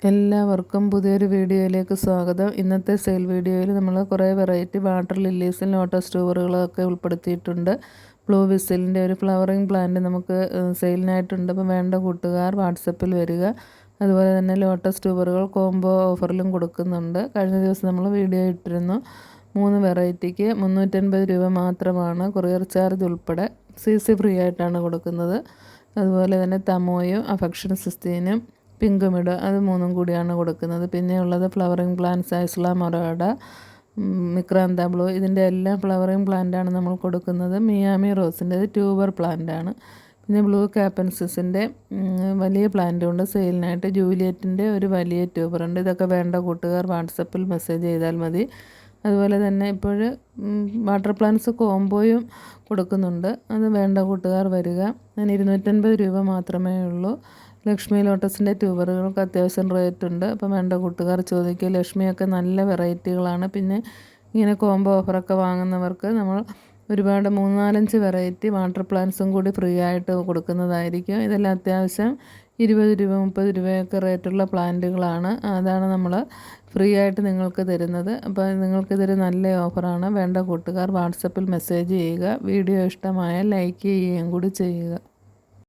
എല്ലാവർക്കും പുതിയൊരു വീഡിയോയിലേക്ക് സ്വാഗതം. ഇന്നത്തെ സെയിൽ വീഡിയോയിൽ നമ്മൾ കുറേ വെറൈറ്റി വാട്ടർ ലില്ലീസും ലോട്ടസ് ട്യൂബറുകളൊക്കെ ഉൾപ്പെടുത്തിയിട്ടുണ്ട്. ബ്ലൂ വിസിലിൻ്റെ ഒരു ഫ്ലവറിങ് പ്ലാന്റ് നമുക്ക് സെയിലിനായിട്ടുണ്ട്. അപ്പോൾ വേണ്ട കൂട്ടുകാർ വാട്സപ്പിൽ വരിക. അതുപോലെ തന്നെ ലോട്ടസ് ട്യൂബറുകൾ കോംബോ ഓഫറിലും കൊടുക്കുന്നുണ്ട്. കഴിഞ്ഞ ദിവസം നമ്മൾ വീഡിയോ ഇട്ടിരുന്നു. 3 വെറൈറ്റിക്ക് 350 രൂപ മാത്രമാണ്. കൊറിയർ ചാർജ് ഉൾപ്പെടെ CC ഫ്രീ ആയിട്ടാണ് കൊടുക്കുന്നത്. അതുപോലെ തന്നെ തമോയും അഫക്ഷൻ സിസ്റ്റീനും പിങ്കുമിഡ് അത് 3 കൂടിയാണ് കൊടുക്കുന്നത്. പിന്നെയുള്ളത് ഫ്ലവറിങ് പ്ലാന്റ്സ് ഐസ്ല മൊറാഡ, മിക്രാന്ത ബ്ലൂ, ഇതിൻ്റെ എല്ലാം ഫ്ലവറിങ് പ്ലാന്റാണ് നമ്മൾ കൊടുക്കുന്നത്. മിയാമി റോസിൻ്റെ ട്യൂബർ പ്ലാന്റാണ്. പിന്നെ ബ്ലൂ കാപ്പൻസിൻ്റെ വലിയ പ്ലാന്റും ഉണ്ട് സെയിലിനായിട്ട്. ജൂലിയറ്റിൻ്റെ ഒരു വലിയ ട്യൂബറുണ്ട്. ഇതൊക്കെ വേണ്ട കൂട്ടുകാർ വാട്സപ്പിൽ മെസ്സേജ് ചെയ്താൽ മതി. അതുപോലെ തന്നെ ഇപ്പോൾ വാട്ടർ പ്ലാന്റ്സ് കോംബോയും കൊടുക്കുന്നുണ്ട്. അത് വേണ്ട കൂട്ടുകാർ വരിക. അതിന് 250 രൂപ മാത്രമേ ഉള്ളൂ. ലക്ഷ്മി ലോട്ടസിൻ്റെ ട്യൂബറുകൾക്ക് അത്യാവശ്യം റേറ്റ് ഉണ്ട്. അപ്പം വേണ്ട കൂട്ടുകാർ ചോദിക്കുക. ലക്ഷ്മിയൊക്കെ നല്ല വെറൈറ്റികളാണ്. പിന്നെ ഇങ്ങനെ കോംബോ ഓഫറൊക്കെ വാങ്ങുന്നവർക്ക് നമ്മൾ ഒരുപാട് 3-4 വെറൈറ്റി വാട്ടർ പ്ലാന്റ്സും കൂടി ഫ്രീ ആയിട്ട് കൊടുക്കുന്നതായിരിക്കും. ഇതെല്ലാം അത്യാവശ്യം 20 രൂപ 30 രൂപയൊക്കെ റേറ്റുള്ള പ്ലാന്റുകളാണ്. അതാണ് നമ്മൾ ഫ്രീ ആയിട്ട് നിങ്ങൾക്ക് തരുന്നത്. അപ്പോൾ നിങ്ങൾക്കിതൊരു നല്ല ഓഫറാണ്. വേണ്ട കൂട്ടുകാർ വാട്സപ്പിൽ മെസ്സേജ് ചെയ്യുക. വീഡിയോ ഇഷ്ടമായാൽ ലൈക്ക് ചെയ്യുകയും കൂടി ചെയ്യുക.